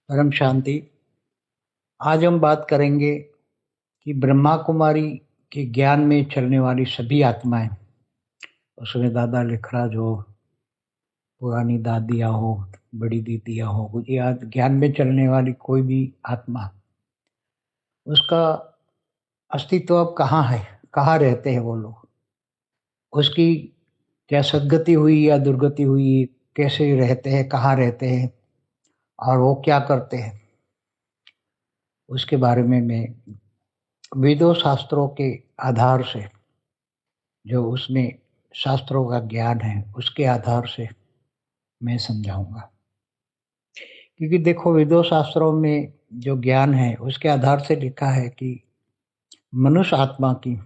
परम शांति। आज हम बात करेंगे कि ब्रह्मा कुमारी के ज्ञान में चलने वाली सभी आत्माएं, उसमें दादा लिखराज हो, पुरानी दादियाँ हो, बड़ी दीदियाँ हो, ये आज ज्ञान में चलने वाली कोई भी आत्मा, उसका अस्तित्व अब कहाँ है, कहाँ रहते हैं वो लोग, उसकी क्या सदगति हुई या दुर्गति हुई, कैसे रहते हैं, कहाँ रहते हैं और वो क्या करते हैं, उसके बारे में मैं वेदों शास्त्रों के आधार से, जो उसमें शास्त्रों का ज्ञान है उसके आधार से मैं समझाऊंगा। क्योंकि देखो, वेदों शास्त्रों में जो ज्ञान है उसके आधार से लिखा है कि मनुष्य आत्मा की,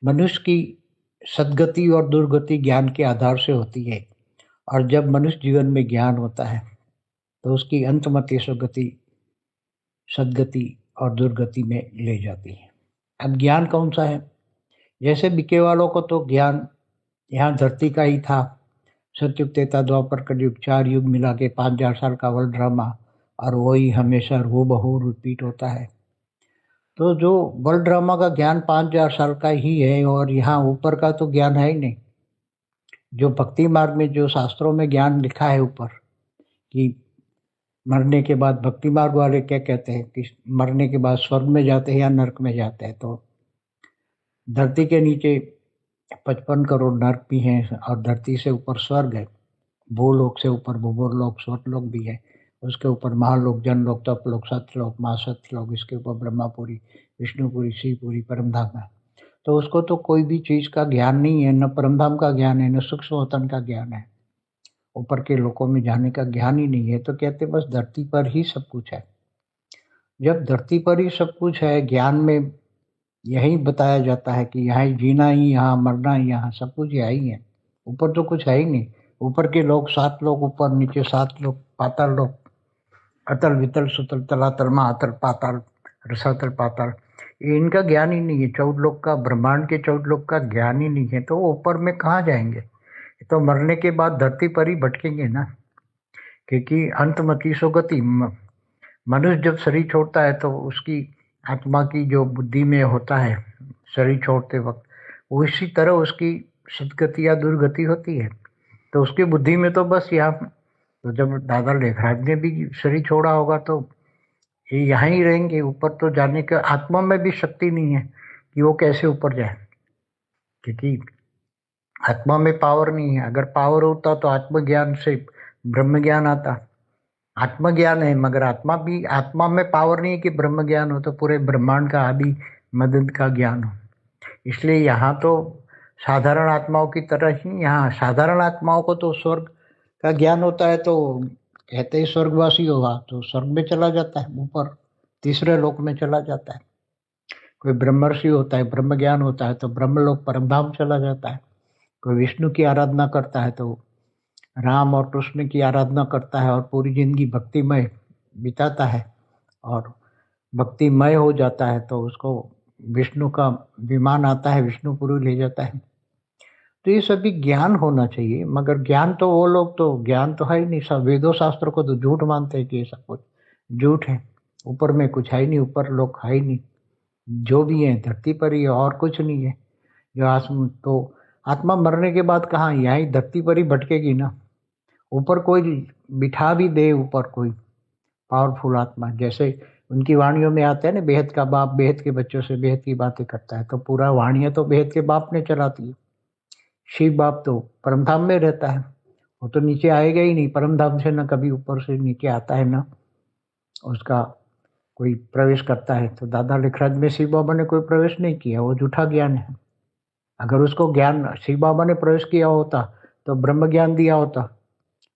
मनुष्य की सद्गति और दुर्गति ज्ञान के आधार से होती है। और जब मनुष्य जीवन में ज्ञान होता है तो उसकी अंतमति सुगति, सद्गति और दुर्गति में ले जाती है। अब ज्ञान कौन सा है? जैसे बिके वालों को तो ज्ञान यहाँ धरती का ही था। सतयुग, त्रेता, द्वापर, कलयुग, 4 युग मिला के 5000 साल का वर्ल्ड ड्रामा, और वही हमेशा हूबहू रिपीट होता है। तो जो वर्ल्ड ड्रामा का ज्ञान 5000 साल का ही है, और यहाँ ऊपर का तो ज्ञान है ही नहीं। जो भक्ति मार्ग में, जो शास्त्रों में ज्ञान लिखा है ऊपर कि मरने के बाद, भक्ति मार्ग वाले क्या कहते हैं कि मरने के बाद स्वर्ग में जाते हैं या नरक में जाते हैं। तो धरती के नीचे 55 करोड़ नरक भी हैं और धरती से ऊपर स्वर्ग है। भूलोक से ऊपर भूलोक, स्वर्गलोक भी है। उसके ऊपर महालोक, जनलोक, तपलोक, सत्यलोक, महासत्यलोक, इसके ऊपर ब्रह्मापुरी, विष्णुपुरी, शिवपुरी, परमधाम है। तो उसको तो कोई भी चीज का ज्ञान नहीं है, न परमधाम का ज्ञान है, न सूक्ष्म वतन का ज्ञान है। ऊपर के लोकों में जाने का ज्ञान ही नहीं है। तो कहते बस धरती पर ही सब कुछ है। जब धरती पर ही सब कुछ है, ज्ञान में यही बताया जाता है कि यहाँ ही जीना ही, यहाँ मरना ही, यहाँ सब कुछ यही है। ऊपर तो कुछ है ही नहीं। ऊपर के लोग 7 लोग, ऊपर नीचे 7 लोग, पाताल लोग, अतल वितल सुतल तलातल महातल पाताल रसातल पाताल, ये इनका ज्ञान ही नहीं है। 14 लोग का, ब्रह्मांड के 14 लोग का ज्ञान ही नहीं है। तो वो ऊपर में कहाँ जाएंगे? तो मरने के बाद धरती पर ही भटकेंगे ना। क्योंकि अंतमति सुगति, मनुष्य जब शरीर छोड़ता है तो उसकी आत्मा की जो बुद्धि में होता है शरीर छोड़ते वक्त, वो इसी तरह उसकी सदगति या दुर्गति होती है। तो उसकी बुद्धि में तो बस यहाँ, तो जब दादा लेखराज ने भी शरीर छोड़ा होगा तो ये यहाँ ही रहेंगे। ऊपर तो जाने का आत्मा में भी शक्ति नहीं है कि वो कैसे ऊपर जाए, क्योंकि आत्मा में पावर नहीं है। अगर पावर होता तो आत्मज्ञान से ब्रह्म ज्ञान आता। आत्मज्ञान है मगर आत्मा भी, आत्मा में पावर नहीं है कि ब्रह्म ज्ञान हो, तो पूरे ब्रह्मांड का आदि मदद का ज्ञान हो। इसलिए यहाँ तो साधारण आत्माओं की तरह ही, यहाँ साधारण आत्माओं को तो स्वर्ग का ज्ञान होता है। तो कहते ही स्वर्गवासी होगा तो स्वर्ग में चला जाता है, ऊपर तीसरे लोक में चला जाता है। कोई ब्रह्मर्षि होता है, ब्रह्म ज्ञान होता है तो ब्रह्मलोक परमधाम चला जाता है। कोई विष्णु की आराधना करता है तो राम और कृष्ण की आराधना करता है और पूरी जिंदगी भक्तिमय बिताता है और भक्तिमय हो जाता है, तो उसको विष्णु का विमान आता है, विष्णुपुरी ले जाता है। तो ये सभी ज्ञान होना चाहिए। मगर ज्ञान तो वो लोग, तो ज्ञान तो है ही नहीं। सब वेदों शास्त्र को तो झूठ मानते हैं कि ये सब कुछ झूठ है। ऊपर में कुछ है ही नहीं, ऊपर लोग है ही नहीं। जो भी है धरती पर ही है और कुछ नहीं है। जो आत्मा, तो आत्मा मरने के बाद कहाँ, यहाँ ही धरती पर ही भटकेगी ना। ऊपर कोई बिठा भी दे, ऊपर कोई पावरफुल आत्मा, जैसे उनकी वाणियों में आता है ना, बेहद का बाप बेहद के बच्चों से बेहद की बातें करता है, तो पूरा वाणियाँ तो बेहद के बाप ने चलाती है। शिव बाप तो परमधाम में रहता है, वो तो नीचे आएगा ही नहीं। परमधाम से ना कभी ऊपर से नीचे आता है, ना उसका कोई प्रवेश करता है। तो दादा लिखराज में शिव बाबा ने कोई प्रवेश नहीं किया, वो झूठा ज्ञान है। अगर उसको ज्ञान शिव बाबा ने प्रवेश किया होता तो ब्रह्म ज्ञान दिया होता।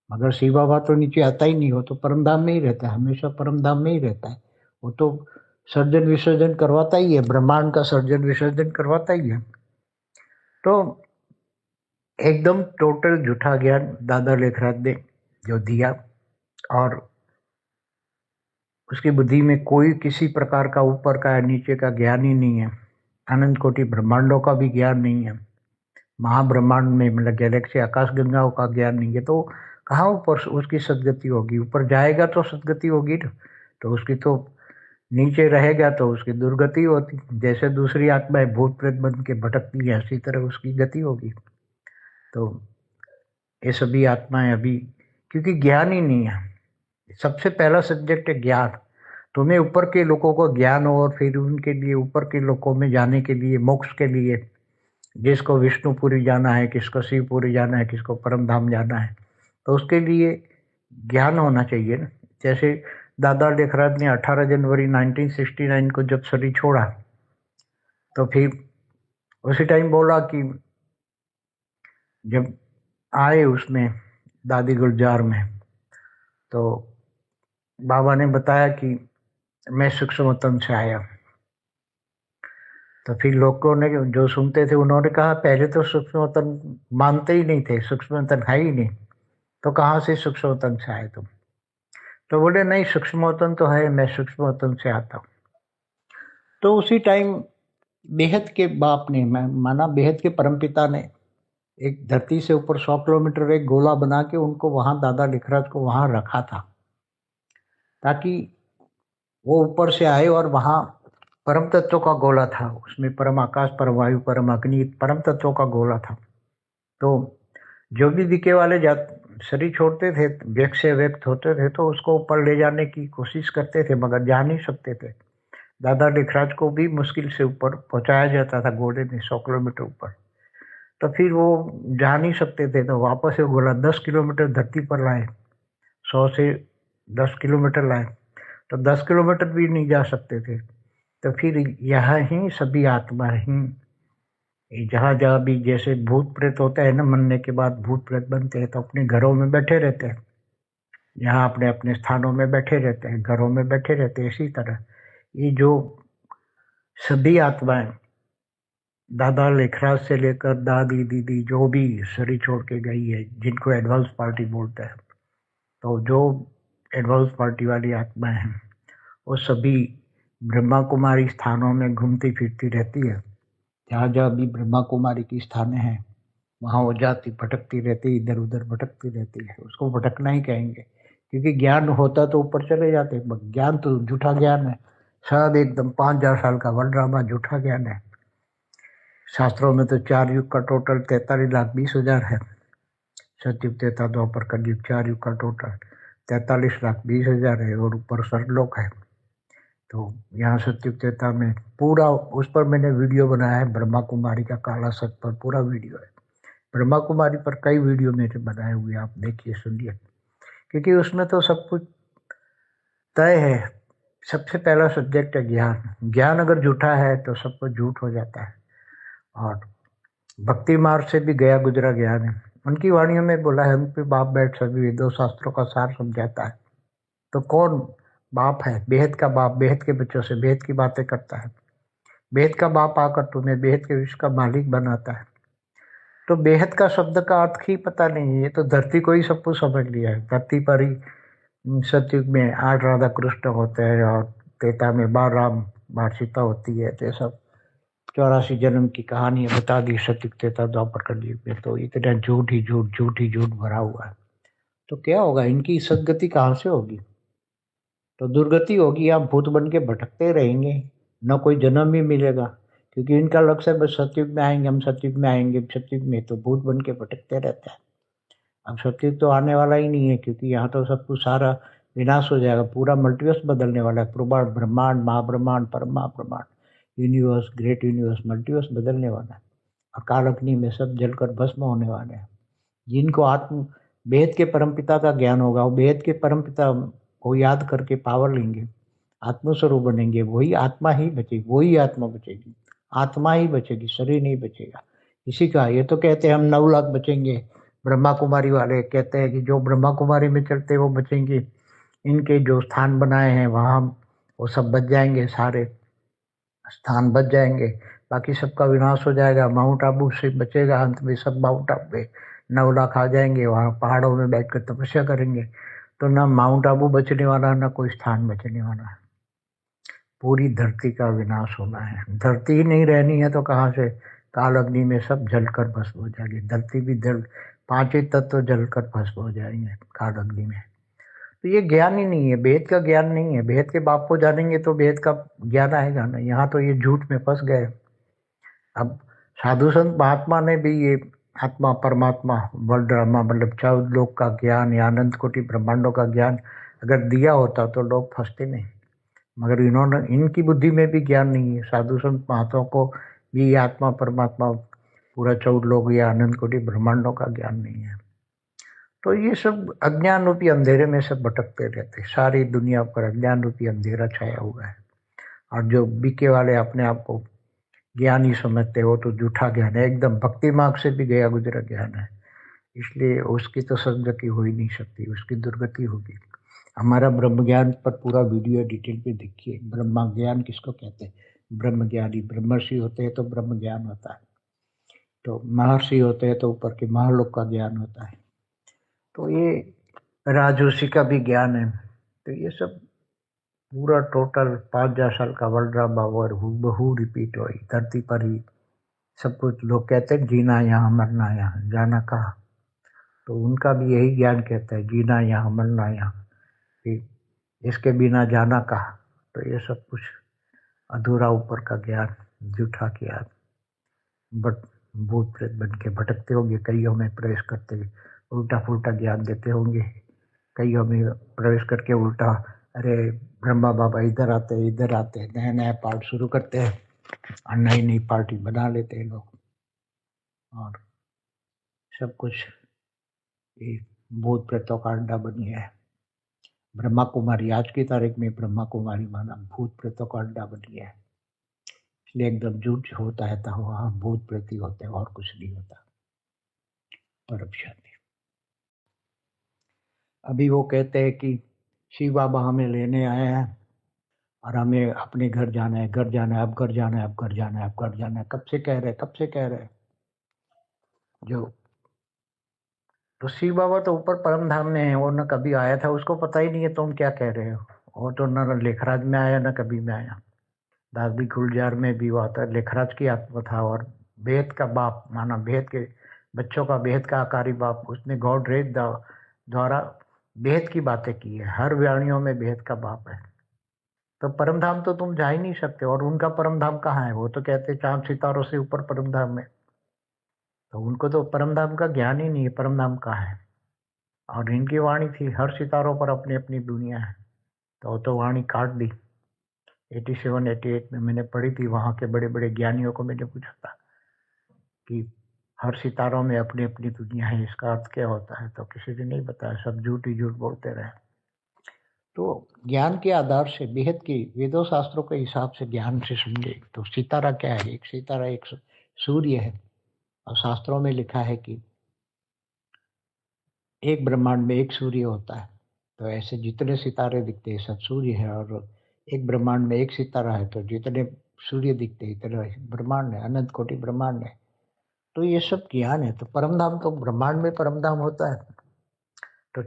मगर शिव बाबा तो नीचे आता ही नहीं, हो तो परमधाम में ही रहता है, हमेशा परमधाम में ही रहता है। वो तो सर्जन विसर्जन करवाता ही है, ब्रह्मांड का सर्जन विसर्जन करवाता ही है। तो एकदम टोटल झूठा ज्ञान दादा लेखराज ने जो दिया, और उसकी बुद्धि में कोई किसी प्रकार का ऊपर का या नीचे का ज्ञान ही नहीं है। अनंत कोटि ब्रह्मांडों का भी ज्ञान नहीं है। महाब्रह्मांड में, मतलब गैलेक्सी आकाश गंगाओं का ज्ञान नहीं है। तो कहाँ ऊपर उसकी सदगति होगी? ऊपर जाएगा तो सदगति होगी ना, तो उसकी तो नीचे रहेगा तो उसकी दुर्गति होती। जैसे दूसरी आत्माएं भूत प्रेत बन के भटकती है, इसी तरह उसकी गति होगी। तो ये सभी आत्माएं अभी, क्योंकि ज्ञान ही नहीं है, सबसे पहला सब्जेक्ट है ज्ञान। तुम्हें ऊपर के लोगों को ज्ञान हो और फिर उनके लिए ऊपर के लोगों में जाने के लिए, मोक्ष के लिए, जिसको विष्णुपुरी जाना है, किसको शिवपुरी जाना है, किसको परम धाम जाना है, तो उसके लिए ज्ञान होना चाहिए ना। जैसे दादा लेखराज ने 18 जनवरी 1969 को जब शरीर छोड़ा, तो फिर उसी टाइम बोला कि जब आए उसमें दादी गुलजार में, तो बाबा ने बताया कि मैं सूक्ष्म तन से आया। तो फिर लोगों ने जो सुनते थे उन्होंने कहा पहले तो सूक्ष्म तन मानते ही नहीं थे, सूक्ष्म तन है ही नहीं, तो कहाँ से सूक्ष्म तन से आए तुम? तो बोले नहीं, सूक्ष्म तन तो है, मैं सूक्ष्म तन से आता हूँ। तो उसी टाइम बेहद के बाप ने, मैं माना बेहद के परमपिता ने, एक धरती से ऊपर 100 किलोमीटर एक गोला बना के उनको वहां, दादा लिखराज को वहां रखा था, ताकि वो ऊपर से आए। और वहां परम तत्वों का गोला था, उसमें परम आकाश, परम वायु, परम अग्नि, परम तत्वों का गोला था। तो जो भी दिखे वाले शरीर छोड़ते थे, व्यक्त से व्यक्त होते थे, तो उसको ऊपर ले जाने की कोशिश करते थे, मगर जा नहीं सकते थे। दादा लिखराज को भी मुश्किल से ऊपर पहुंचाया जाता था घोड़े में 100 किलोमीटर ऊपर। तो फिर वो जा नहीं सकते थे, तो वापस वो गोला 10 किलोमीटर धरती पर लाए, 100 से 10 किलोमीटर लाए, तो 10 किलोमीटर भी नहीं जा सकते थे। तो फिर यह ही सभी आत्मा ही जहाँ जहाँ भी, जैसे भूत प्रेत होता है ना, मरने के बाद भूत प्रेत बनते हैं, तो अपने घरों में बैठे रहते हैं, यहाँ अपने अपने स्थानों में बैठे रहते हैं, घरों में बैठे रहते हैं। इसी तरह ये जो सभी आत्माएं, दादा लेखराज से लेकर दादी दीदी, जो भी शरीर छोड़ के गई है, जिनको एडवांस पार्टी बोलते हैं, तो जो एडवांस पार्टी वाली आत्माएं हैं, वो सभी ब्रह्मा कुमारी स्थानों में घूमती फिरती रहती है। जहाँ जहाँ भी ब्रह्मा कुमारी की स्थानें हैं, वहाँ वो जाती भटकती रहती, इधर उधर भटकती रहती है। उसको भटकना ही कहेंगे, क्योंकि ज्ञान होता तो ऊपर चले जाते। ज्ञान तो झूठा ज्ञान है, सब एकदम 5,000 साल का वर्ल्ड ड्रामा झूठा ज्ञान है। शास्त्रों में तो 4 युग का टोटल 43,20,000 है। सतयुग, त्रेता, द्वापर, कलयुग, 4 युग का टोटल 43,20,000 है, और ऊपर सरलोक है। तो यहाँ सतयुग त्रेता में पूरा, उस पर मैंने वीडियो बनाया है, ब्रह्मा कुमारी का काला सत पर पूरा वीडियो है। ब्रह्मा कुमारी पर कई वीडियो मेरे बनाए हुए, आप देखिए सुनिए, क्योंकि उसमें तो सब कुछ तय है। सबसे पहला सब्जेक्ट है ज्ञान। ज्ञान अगर झूठा है तो सब कुछ झूठ हो जाता है। और भक्ति मार्ग से भी गया गुजरा ज्ञान है। उनकी वाणियों में बोला है, उन पे बाप बैठ सभी वेदों शास्त्रों का सार समझाता है। तो कौन बाप है? बेहद का बाप बेहद के बच्चों से बेहद की बातें करता है। बेहद का बाप आकर तुम्हें बेहद के विश्व का मालिक बनाता है। तो बेहद का शब्द का अर्थ ही पता नहीं है, ये तो धरती को ही सब कुछ समझ लिया है। धरती पर ही सतयुग में 8 राधा कृष्ण होते हैं, और त्रेता में 12 राम 12 सीता होती है। तो सब 84 जन्म की कहानी बता दी सतयुग, त्रेता, द्वापर, कलयुग में। तो इतना झूठ ही झूठ, झूठ ही झूठ भरा हुआ है। तो क्या होगा? इनकी सदगति कहाँ से होगी? तो दुर्गति होगी। आप भूत बन के भटकते रहेंगे, न कोई जन्म ही मिलेगा, क्योंकि इनका लक्ष्य है बस सतयुग में आएंगे, हम सतयुग में आएंगे। सतयुग में तो भूत बन के भटकते रहते हैं। अब सतयुग तो आने वाला ही नहीं है, क्योंकि यहाँ तो सब कुछ सारा विनाश हो जाएगा। पूरा मल्टीवर्स बदलने वाला है, पूरा ब्रह्मांड, महाब्रह्मांड, परम ब्रह्मांड, यूनिवर्स, ग्रेट यूनिवर्स, मल्टीवर्स बदलने वाला है। अकाल अग्नि में सब जलकर भस्म होने वाले हैं। जिनको आत्म बेहद के परमपिता का ज्ञान होगा, वो बेहद के परमपिता को याद करके पावर लेंगे, आत्मस्वरूप बनेंगे, वही आत्मा ही बचेगी, वही आत्मा बचेगी, आत्मा ही बचेगी, शरीर नहीं बचेगा। इसी का ये तो कहते हैं हम 9 लाख बचेंगे। ब्रह्मा कुमारी वाले कहते हैं कि जो ब्रह्मा कुमारी में चलते हैं वो बचेंगे, इनके जो स्थान बनाए हैं वहाँ वो सब बच जाएंगे, सारे स्थान बच जाएंगे, बाकी सबका विनाश हो जाएगा। माउंट आबू से बचेगा, अंत में सब माउंट आबू पे 9 लाख आ जाएंगे, वहाँ पहाड़ों में बैठकर तपस्या करेंगे। तो ना माउंट आबू बचने वाला, ना कोई स्थान बचने वाला है। पूरी धरती का विनाश होना है। धरती ही नहीं रहनी है तो कहाँ से? काल अग्नि में सब जलकर भस्म हो जाएगी। धरती भी जल, 5 ही तत्व जलकर भस्म हो जाएंगे काल अग्नि में। तो ये ज्ञान ही नहीं है, वेद का ज्ञान नहीं है। वेद के बाप को जानेंगे तो वेद का ज्ञान आएगा ना। यहाँ तो ये झूठ में फंस गए। अब साधु संत महात्मा ने भी ये आत्मा परमात्मा बलरामा मतलब 14 लोक का ज्ञान या अनंत कोटि ब्रह्मांडों का ज्ञान अगर दिया होता तो लोग फंसते नहीं। मगर इन्होंने, इनकी बुद्धि में भी ज्ञान नहीं है। साधु संत महात्माओं को भी ये आत्मा परमात्मा पूरा 14 लोक या अनंत कोटि ब्रह्मांडों का ज्ञान नहीं है। तो ये सब अज्ञान रूपी अंधेरे में सब भटकते रहते। सारी दुनिया पर अज्ञान रूपी अंधेरा छाया हुआ है। और जो बीके वाले अपने आप को ज्ञानी समझते हो तो झूठा ज्ञान है, एकदम भक्ति मार्ग से भी गया गुजरा ज्ञान है। इसलिए उसकी तो सदगति हो ही नहीं सकती, उसकी दुर्गति होगी। हमारा ब्रह्म ज्ञान पर पूरा वीडियो डिटेल पे देखिए। ब्रह्म ज्ञान किसको कहते हैं? ब्रह्म ज्ञानी ब्रह्मर्षि होते हैं तो ब्रह्म ज्ञान होता है, तो महर्षि होते हैं तो ऊपर के महालोक का ज्ञान होता है। तो ये राजऋषि का भी ज्ञान है। तो ये सब पूरा टोटल 5,000 साल का बलराम बाबर हूबहू रिपीट हो धरती पर ही सब कुछ। लोग कहते हैं जीना यहाँ मरना यहाँ, जाना कहाँ। तो उनका भी यही ज्ञान कहता है, जीना यहाँ मरना यहाँ, कि इसके बिना जाना कहाँ। तो ये सब कुछ अधूरा ऊपर का ज्ञान, झूठा ज्ञान। बट भूत प्रेत बन के भटकते होंगे, कईयों में प्रवेश करते हुए उल्टा फुल्टा ज्ञान देते होंगे। कईयों में प्रवेश करके उल्टा, अरे ब्रह्मा बाबा इधर आते नया नया पार्ट शुरू करते हैं और नई नई पार्टी बना लेते हैं लोग। और सब कुछ ये भूत प्रेतों का अड्डा बनी है। ब्रह्मा कुमारी आज की तारीख में ब्रह्मा कुमारी माना भूत प्रेतों का अड्डा बनी है। इसलिए एकदम झूठ होता है तो वहाँ भूत प्रेत ही होते हैं और कुछ नहीं होता। परम शांति। अभी वो कहते हैं कि शिव बाबा हमें लेने आए हैं और हमें अपने घर जाना है, घर जाना है, अब घर जाना है, अब घर जाना है, अब घर जाना है। कब से कह रहे हैं, कब से कह रहे हैं। जो तो शिव बाबा तो ऊपर परम धाम में है, वो न कभी आया था, उसको पता ही नहीं है तुम क्या कह रहे हो। वो तो न लेखराज में आया न कभी में आया। दादी गुलजार में भी हुआ था, लेखराज की आत्मा था और बेहद का बाप माना, बेहद के बच्चों का बेहद का आकारी बाप। उसने गॉड रेज द्वारा बेहद की बातें की है। हर वाणियों में बेहद का बाप है। तो परम धाम तो तुम जा ही नहीं सकते। और उनका परम धाम कहाँ है? वो तो कहते चांद सितारों से ऊपर परम धाम है। तो उनको तो परम धाम का ज्ञान ही नहीं है, परम धाम कहाँ है। और इनकी वाणी थी हर सितारों पर अपनी अपनी दुनिया है। तो वाणी काट दी। 87 88 में मैंने पढ़ी थी। वहाँ के बड़े बड़े ज्ञानियों को मैंने पूछा था कि हर सितारों में अपनी अपनी दुनिया है, इसका अर्थ क्या होता है? तो किसी ने नहीं बताया, सब झूठ ही झूठ बोलते रहे। तो ज्ञान के आधार से बेहद की वेदों शास्त्रों के हिसाब से ज्ञान से समझे तो सितारा क्या है? एक सितारा एक सूर्य है। और शास्त्रों में लिखा है कि एक ब्रह्मांड में एक सूर्य होता है। तो ऐसे जितने सितारे दिखते हैं सब सूर्य है। और एक ब्रह्मांड में एक सितारा है, तो जितने सूर्य दिखते हैं इतने ब्रह्मांड है, अनंत कोटि ब्रह्मांड है। तो ये सब ज्ञान है। तो परम धाम तो ब्रह्मांड में परम धाम होता है। तो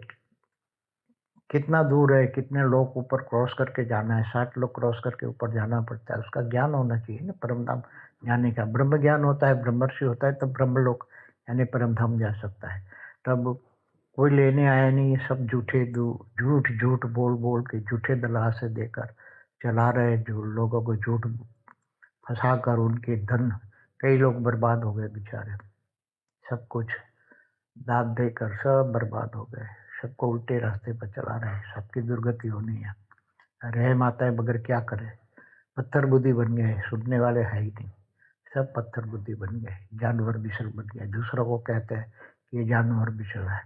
कितना दूर है, कितने लोग ऊपर क्रॉस करके जाना है, 60 लोग क्रॉस करके ऊपर जाना पड़ता है। उसका ज्ञान होना चाहिए ना परम धाम जाने का। ब्रह्म ज्ञान होता है, ब्रह्मर्षि होता है, तब ब्रह्म लोक यानी परम धाम जा सकता है। तब कोई लेने आया नहीं, सब झूठे झूठ झूठ बोल बोल के झूठे दलाल देकर चला रहे, जो लोगों को झूठ फंसा कर उनके धन, कई लोग बर्बाद हो गए बेचारे। सब कुछ दाद देकर सब बर्बाद हो गए। सबको उल्टे रास्ते पर चला रहे, सबकी दुर्गति होनी है। रह माता है मगर क्या करे, पत्थर बुद्धि बन गए, सुनने वाले है ही नहीं। सब पत्थर बुद्धि बन गए, जानवर बिछल बन गए। दूसरों को कहते हैं कि ये जानवर बिछल है,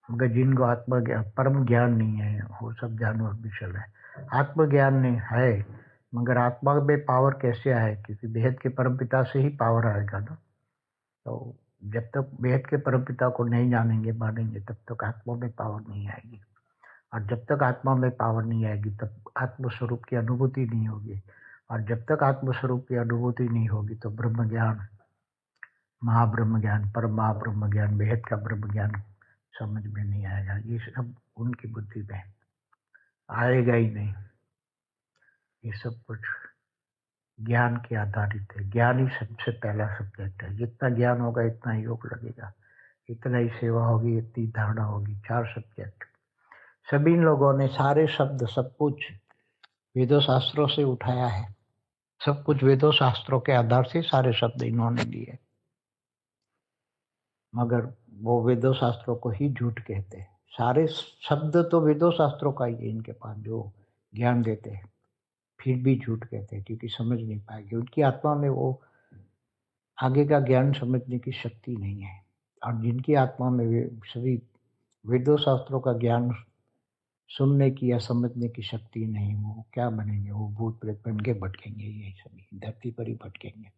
मगर जिनको आत्मा ज्ञान परम ज्ञान नहीं है वो सब जानवर बिछल है। आत्मज्ञान नहीं है, मगर आत्मा में पावर कैसे आए? क्योंकि बेहद के परम पिता से ही पावर आएगा ना। तो जब तक बेहद के परम पिता को नहीं जानेंगे मानेंगे तब तक आत्मा में पावर नहीं आएगी। और जब तक आत्मा में पावर नहीं आएगी तब आत्मस्वरूप की अनुभूति नहीं होगी। और जब तक आत्मस्वरूप की अनुभूति नहीं होगी तो ब्रह्म ज्ञान, महाब्रह्म ज्ञान, परम महाब्रह्म ज्ञान, बेहद का ब्रह्म ज्ञान समझ में नहीं आएगा। ये सब उनकी बुद्धि में आएगा ही नहीं। ये सब कुछ ज्ञान के आधारित है। ज्ञान ही सबसे पहला सब्जेक्ट है। जितना ज्ञान होगा इतना योग लगेगा। इतना ही सेवा होगी, इतनी धारणा होगी, 4 सब्जेक्ट। सभी लोगों ने सारे शब्द सब कुछ वेदों शास्त्रों से उठाया है, सब कुछ वेदों शास्त्रों के आधार से सारे शब्द इन्होंने लिए, मगर वो वेदों शास्त्रों को ही झूठ कहते हैं। सारे शब्द तो वेदों शास्त्रों का ही है इनके पास जो ज्ञान देते हैं, फिर भी झूठ कहते हैं क्योंकि समझ नहीं पाएंगे। उनकी आत्मा में वो आगे का ज्ञान समझने की शक्ति नहीं है। और जिनकी आत्मा में वे सभी वेदों शास्त्रों का ज्ञान सुनने की या समझने की शक्ति नहीं, वो क्या बनेंगे? वो भूत प्रेत बन के भटकेंगे, ये सभी धरती पर ही भटकेंगे।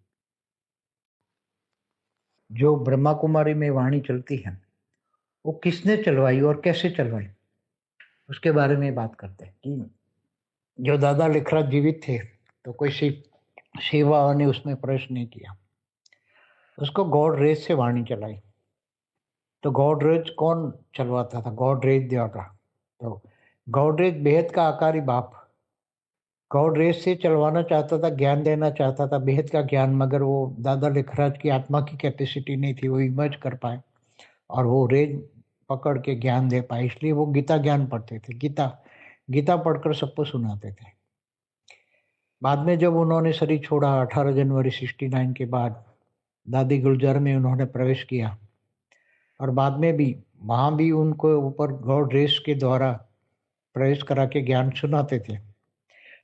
जो ब्रह्मा कुमारी में वाणी चलती है वो किसने चलवाई और कैसे चलवाई, उसके बारे में बात करते हैं कि जो दादा लिखराज जीवित थे तो कोई सेवा ने उसमें प्रवेश नहीं किया, उसको गॉड रेज से वाणी चलाई। तो गॉड रेज कौन चलवाता था? गॉड रेज द्वारा। तो गॉड रेज बेहद का आकारी बाप गॉड रेज से चलवाना चाहता था, ज्ञान देना चाहता था, बेहद का ज्ञान, मगर वो दादा लिखराज की आत्मा की कैपेसिटी नहीं थी, वो इमर्ज कर पाए और वो रेज पकड़ के ज्ञान दे पाए। इसलिए वो गीता ज्ञान पढ़ते थे, गीता गीता पढ़कर सबको सुनाते थे। बाद में जब उन्होंने शरीर छोड़ा 18 जनवरी 69 के बाद, दादी गुलजार में उन्होंने प्रवेश किया और बाद में भी वहाँ भी उनको ऊपर गॉड रेस के द्वारा प्रवेश करा के ज्ञान सुनाते थे।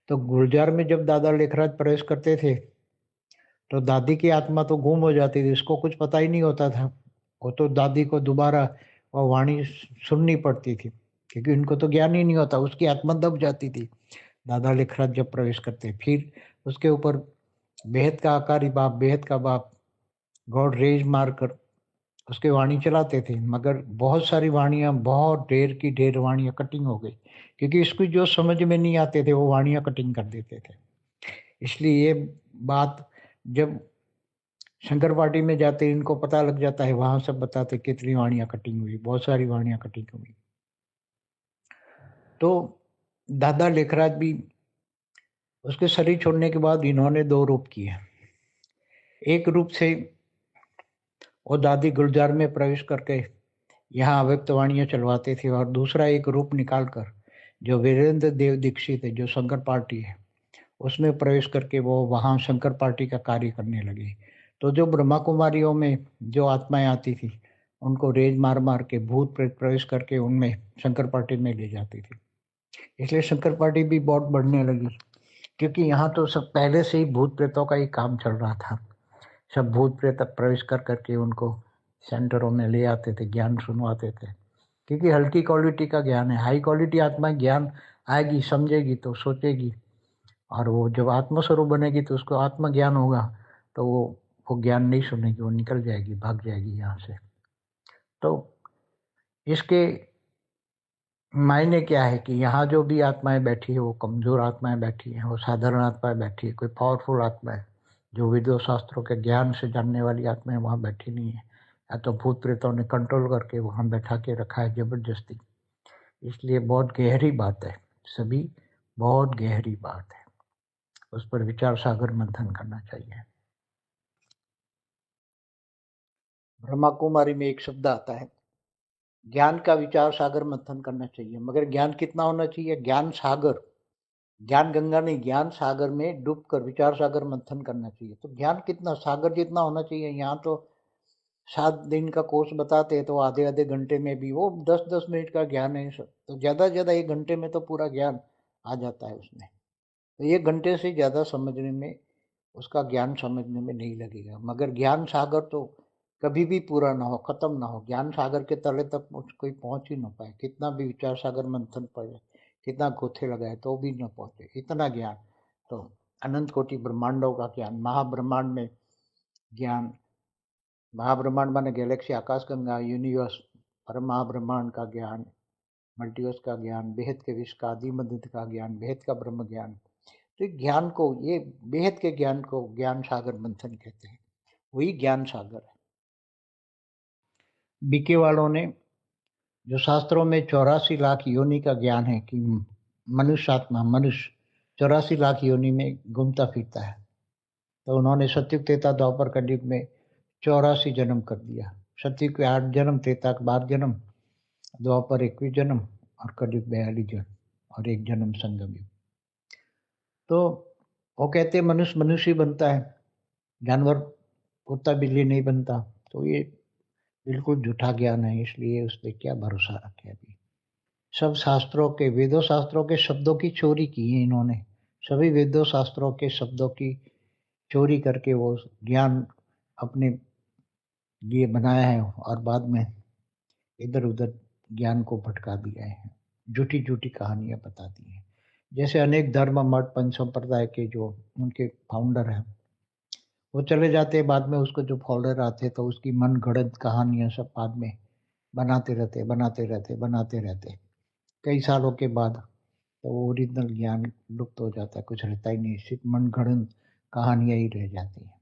तो गुलजार में जब दादा लेखराज प्रवेश करते थे तो दादी की आत्मा तो गुम हो जाती थी, इसको कुछ पता ही नहीं होता था। वो तो दादी को दोबारा वो वाणी सुननी पड़ती थी क्योंकि उनको तो ज्ञान ही नहीं होता, उसकी आत्मा दब जाती थी। दादा लेखराज जब प्रवेश करते फिर उसके ऊपर बेहद का आकारी बाप, बेहद का बाप गॉड रेज मारकर उसके वाणी चलाते थे, मगर बहुत सारी वाणियाँ, बहुत ढेर की ढेर वाणियाँ कटिंग हो गई क्योंकि इसको जो समझ में नहीं आते थे वो वाणियाँ कटिंग कर देते थे। इसलिए ये बात जब शंकर पार्टी में जाते इनको पता लग जाता है, वहां सब बताते कितनी वाणियाँ कटिंग हुई, बहुत सारी वाणियाँ कटिंग हुई। तो दादा लेखराज भी उसके शरीर छोड़ने के बाद इन्होंने 2 रूप किए। एक रूप से वो दादी गुलजार में प्रवेश करके यहाँ अव्यक्त वाणियाँ चलवाते थे और दूसरा एक रूप निकाल कर जो वीरेंद्र देव दीक्षित है, जो शंकर पार्टी है, उसमें प्रवेश करके वो वहाँ शंकर पार्टी का कार्य करने लगे। तो जो ब्रह्मा कुमारियों में जो आत्माएं आती थी उनको रेज मार मार के भूत प्रेत प्रवेश करके उनमें शंकर पार्टी में ले जाती थी। इसलिए शंकर पार्टी भी बहुत बढ़ने लगी क्योंकि यहाँ तो सब पहले से ही भूत प्रेतों का ही काम चल रहा था। सब भूत प्रेत प्रवेश कर करके उनको सेंटरों में ले आते थे, ज्ञान सुनवाते थे क्योंकि हल्की क्वालिटी का ज्ञान है। हाई क्वालिटी आत्मा ज्ञान आएगी, समझेगी तो सोचेगी, और वो जब आत्मस्वरूप बनेगी तो उसको आत्मज्ञान होगा तो वो ज्ञान नहीं सुनेगी, वो निकल जाएगी, भाग जाएगी यहाँ से। तो इसके मायने क्या है कि यहाँ जो भी आत्माएं बैठी है वो कमजोर आत्माएं बैठी हैं, वो साधारण आत्माएं बैठी है, कोई पावरफुल आत्मा है जो वेदों शास्त्रों के ज्ञान से जानने वाली आत्माएं वहाँ बैठी नहीं है, या तो भूत प्रेतों ने कंट्रोल करके वहाँ बैठा के रखा है जबरदस्ती। इसलिए बहुत गहरी बात है, सभी बहुत गहरी बात है, उस पर विचार सागर मंथन करना चाहिए। ब्रह्मा कुमारी में एक शब्द आता है, ज्ञान का विचार सागर मंथन करना चाहिए, मगर ज्ञान कितना होना चाहिए? ज्ञान सागर, ज्ञान गंगा नहीं, ज्ञान सागर में डूब कर विचार सागर मंथन करना चाहिए। तो ज्ञान कितना, सागर जितना होना चाहिए। यहाँ तो 7 दिन का कोर्स बताते हैं तो आधे आधे घंटे में भी वो 10-10 मिनट का ज्ञान है, तो ज़्यादा से ज़्यादा 1 घंटे में तो पूरा ज्ञान आ जाता है उसमें। तो 1 घंटे से ज़्यादा समझने में, उसका ज्ञान समझने में नहीं लगेगा, मगर ज्ञान सागर तो कभी भी पूरा ना हो, खत्म ना हो। ज्ञान सागर के तले तक कोई पहुंच ही ना पाए, कितना भी विचार सागर मंथन पड़े, कितना गोथे लगाए तो भी न पहुंचे, इतना ज्ञान। तो अनंत कोटि ब्रह्मांडों का ज्ञान, महाब्रह्मांड में ज्ञान, महाब्रह्मांड माने गैलेक्सी, आकाश गंगा, यूनिवर्स, परम महाब्रह्मांड का ज्ञान, मल्टीवर्स का ज्ञान, बेहद के विश्व का, आदि मध्य का ज्ञान, बेहद का ब्रह्म ज्ञान। तो ज्ञान को, ये बेहद के ज्ञान को ज्ञान सागर मंथन कहते हैं, वही ज्ञान सागर है। बीके वालों ने जो शास्त्रों में 84 लाख योनि का ज्ञान है कि मनुष्य आत्मा, मनुष्य 84 लाख योनि में घूमता फिरता है, तो उन्होंने सत्युग त्रेता द्वापर कलयुग में 84 जन्म कर दिया। सती के 8 जन्म, त्रेता के 12 जन्म, द्वापर 21 जन्म और कलयुग 42 जन्म और 1 जन्म संगम युग। तो वो कहते हैं मनुष्य मनुष्य ही बनता है, जानवर कुत्ता बिल्ली नहीं बनता। तो ये बिल्कुल झूठा ज्ञान है, इसलिए उस पर क्या भरोसा रखे। अभी सब शास्त्रों के, वेदों शास्त्रों के शब्दों की चोरी की है इन्होंने। सभी वेदों शास्त्रों के शब्दों की चोरी करके वो ज्ञान अपने लिए बनाया है और बाद में इधर उधर ज्ञान को भटका दिया है, झूठी झूठी कहानियां बता दी हैं। जैसे अनेक धर्म मठ पंच संप्रदाय के जो उनके फाउंडर हैं वो चले जाते हैं, बाद में उसको जो फाउंडर आते तो उसकी मन गढ़ंत कहानियां सब बाद में बनाते रहते कई सालों के बाद। तो वो ओरिजिनल ज्ञान लुप्त हो जाता है, कुछ रहता ही नहीं, सिर्फ मन गढ़ंत कहानियां ही रह जाती हैं।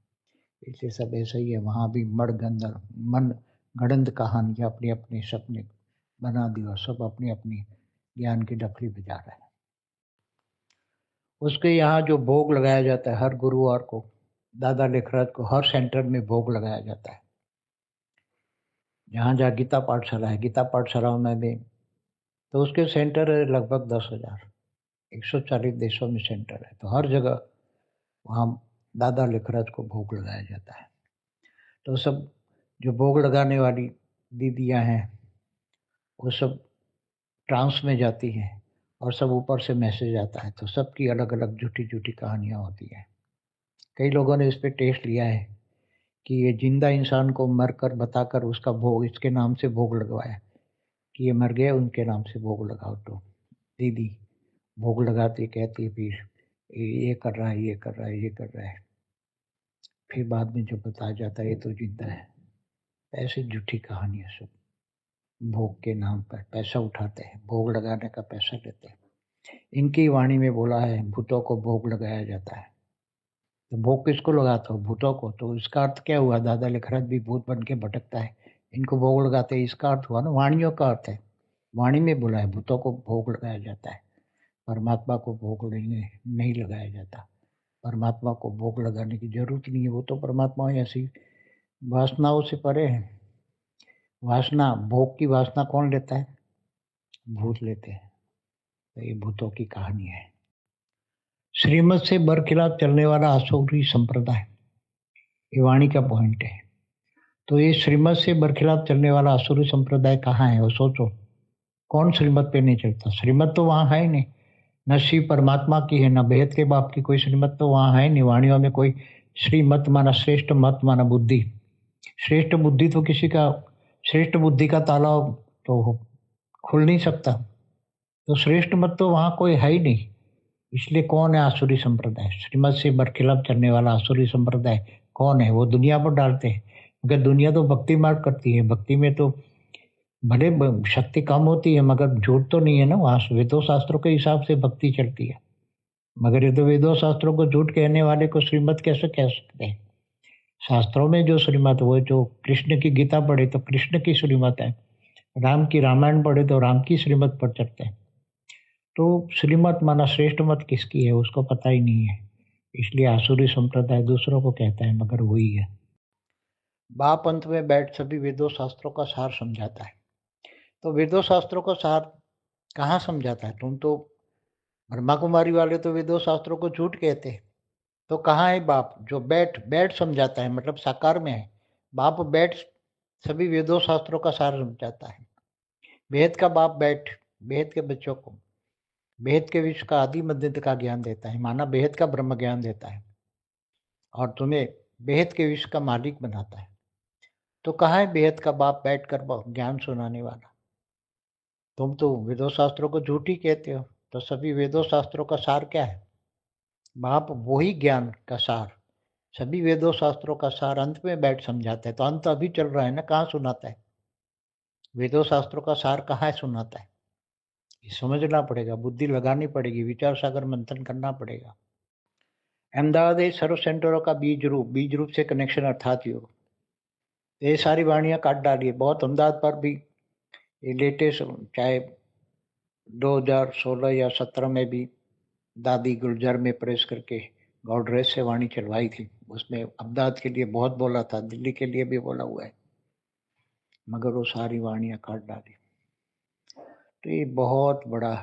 इसलिए सब ऐसा ही है, वहाँ भी मन गढ़ंत कहानियां अपने अपने सपने बना दी और सब अपनी अपनी ज्ञान की डफली बजा रहे हैं। उसके यहाँ जो भोग लगाया जाता है हर गुरुवार को, दादा लेखराज को हर सेंटर में भोग लगाया जाता है। जहाँ जहाँ गीता पाठशाला है, गीता पाठशालाओं में भी तो उसके सेंटर है लगभग 10,000, 140 देशों में सेंटर है। तो हर जगह वहाँ दादा लेखराज को भोग लगाया जाता है। तो सब जो भोग लगाने वाली दीदियाँ हैं वो सब ट्रांस में जाती हैं और सब ऊपर से मैसेज आता है, तो सबकी अलग अलग झूठी झूठी कहानियाँ होती हैं। कई लोगों ने इस पे टेस्ट लिया है कि ये जिंदा इंसान को मर कर बताकर उसका भोग इसके नाम से भोग लगवाया कि ये मर गए उनके नाम से भोग लगाओ। तो दीदी भोग लगाती कहती फिर ये कर रहा है, ये कर रहा है, ये कर रहा है, फिर बाद में जब बताया जाता है ये तो जिंदा है। ऐसी झूठी कहानियाँ सब भोग के नाम पर पैसा उठाते हैं, भोग लगाने का पैसा लेते हैं। इनकी वाणी में बोला है भूतों को भोग लगाया जाता है। तो भोग किसको लगाते हो? भूतों को। तो इसका अर्थ क्या हुआ? दादा लेखराज भी भूत बन के भटकता है, इनको भोग लगाते हैं, इसका अर्थ हुआ ना, वाणियों का अर्थ है। वाणी में बोला है भूतों को भोग लगाया जाता है, परमात्मा को भोग नहीं लगाया जाता। परमात्मा को भोग लगाने की जरूरत नहीं है, वो तो परमात्मा ऐसी वासनाओं से परे है। वासना, भोग की वासना कौन लेता है? भूत लेते हैं। तो ये भूतों की कहानी है। श्रीमत से बरखिलाफ चलने वाला आसुरी संप्रदाय, ये वाणी का पॉइंट है। तो ये श्रीमत से बरखिलाफ चलने वाला आसुरी संप्रदाय कहाँ है? वो सोचो, कौन श्रीमत पे नहीं चलता? श्रीमत तो वहाँ है ही नहीं, न शिव परमात्मा की है, न बेहद के बाप की कोई श्रीमत तो वहाँ है नहीं। वाणियों में कोई श्रीमत माना श्रेष्ठ मत माना बुद्धि। श्रेष्ठ बुद्धि तो किसी का, श्रेष्ठ बुद्धि का ताला तो खुल नहीं सकता। तो श्रेष्ठ मत तो वहाँ कोई है ही नहीं। इसलिए कौन है आसुरी संप्रदाय? श्रीमत से बरखिलाफ चलने वाला आसुरी संप्रदाय कौन है? वो दुनिया पर डालते हैं, क्योंकि दुनिया तो भक्ति मार्ग करती है। भक्ति में तो भले शक्ति कम होती है मगर झूठ तो नहीं है ना। वहाँ वेदों शास्त्रों के हिसाब से भक्ति चलती है। मगर ये तो वेदों शास्त्रों को झूठ कहने वाले को श्रीमत कैसे कह सकते हैं? शास्त्रों में जो श्रीमत, वो जो कृष्ण की गीता पढ़े तो कृष्ण की श्रीमत है, राम की रामायण पढ़े तो राम की श्रीमत पर चलते हैं। तो श्रीमत माना श्रेष्ठ मत किसकी है उसको पता ही नहीं है। इसलिए आसुरी संप्रदाय दूसरों को कहता है मगर वही है। बाप अंत में बैठ सभी वेदों शास्त्रों का सार समझाता है। तो वेदों शास्त्रों का सार कहाँ समझाता है? तुम तो ब्रह्मा कुमारी वाले तो वेदों शास्त्रों को झूठ कहते हैं। तो कहाँ है बाप जो बैठ बैठ समझाता है? मतलब साकार में है बाप, बैठ सभी वेदों शास्त्रों का सार समझाता है। वेद का बाप बैठ वेद के बच्चों को बेहद के विश्व का आदि मध्य का ज्ञान देता है, माना बेहद का ब्रह्म ज्ञान देता है और तुम्हें बेहद के विश्व का मालिक बनाता है। तो कहाँ है बेहद का बाप बैठ कर ज्ञान सुनाने वाला? तुम तो वेदों शास्त्रों को झूठी कहते हो। तो सभी वेदों शास्त्रों का सार क्या है? बाप वही ज्ञान का सार, सभी वेदों शास्त्रों का सार अंत में बैठ समझाता है। तो अंत अभी चल रहा है ना, कहाँ सुनाता है? वेदों शास्त्रों का सार कहाँ है सुनाता है? ये समझना पड़ेगा, बुद्धि लगानी पड़ेगी, विचार सागर मंथन करना पड़ेगा। अहमदाबाद सर्व सेंटरों का बीज रूप से कनेक्शन अर्थात योग। ये सारी वाणियां काट डाली है बहुत। अहमदाबाद पर भी ये लेटेस्ट, चाहे 2016 या 17 में भी दादी गुलजार में प्रेस करके गॉडरेज से वाणी चलवाई थी। उसमें अहमदाबाद के लिए बहुत बोला था, दिल्ली के लिए भी बोला हुआ है। मगर वो सारी वाणियाँ काट डाली। तो ये बहुत बड़ा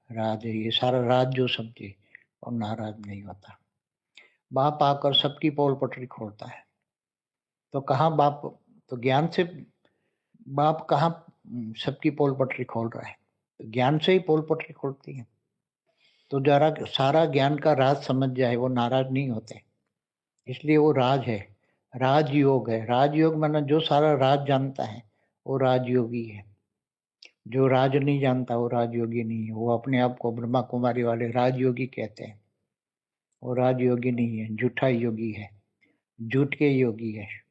राज है, ये सारा राज जो समझे और नाराज नहीं होता। बाप आकर सबकी पोल पटरी खोलता है। तो कहाँ बाप, तो ज्ञान से बाप कहाँ सबकी पोल पटरी खोल रहा है, तो ज्ञान से ही पोल पटरी खोलती है। तो जरा सारा ज्ञान का राज समझ जाए वो नाराज नहीं होते, इसलिए वो राज है, राजयोग है। राजयोग माना जो सारा राज जानता है वो राजयोगी है। जो राज नहीं जानता वो राजयोगी नहीं है। वो अपने आप को ब्रह्मा कुमारी वाले राजयोगी कहते हैं। वो राजयोगी नहीं है, झूठा योगी है, झूठ के योगी है।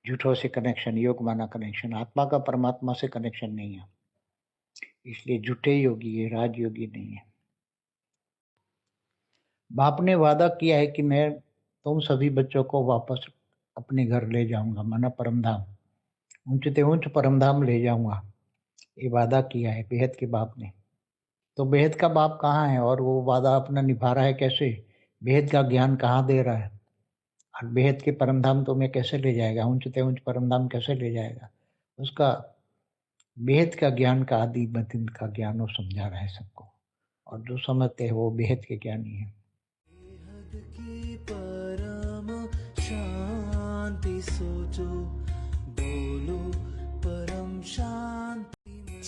झूठों से कनेक्शन, योग माना कनेक्शन, आत्मा का परमात्मा से कनेक्शन नहीं है, इसलिए झूठे योगी है, राजयोगी नहीं है। बाप ने वादा किया है कि मैं तुम सभी बच्चों को वापस अपने घर ले जाऊंगा, माना परमधाम, ऊंचते ऊंच परमधाम ले जाऊंगा। ये वादा किया है बेहद के बाप ने। तो बेहद का बाप कहाँ है और वो वादा अपना निभा रहा है कैसे? बेहद का ज्ञान कहाँ दे रहा है और बेहद के परमधाम तो मैं कैसे ले जाएगा, ऊंचते ऊंच परमधाम कैसे ले जाएगा? उसका बेहद का ज्ञान का आदि बतिन का ज्ञान वो समझा रहा है सबको, और जो समझते हैं वो बेहद के ज्ञानी है। की परम शांति सोचो, बोलो परम शांति।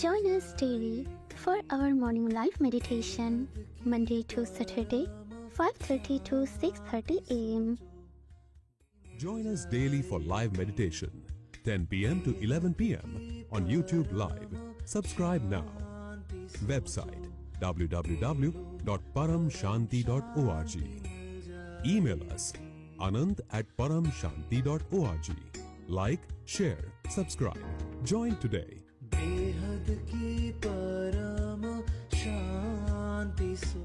Join us daily for our morning live meditation, Monday to Saturday, 5:30 to 6:30 a.m. Join us daily for live meditation, 10 p.m. to 11 p.m. on YouTube Live. Subscribe now. Website www.paramshanti.org. Email us anand@paramshanti.org. Like, share, subscribe. Join today. बेहद की परम शांति सो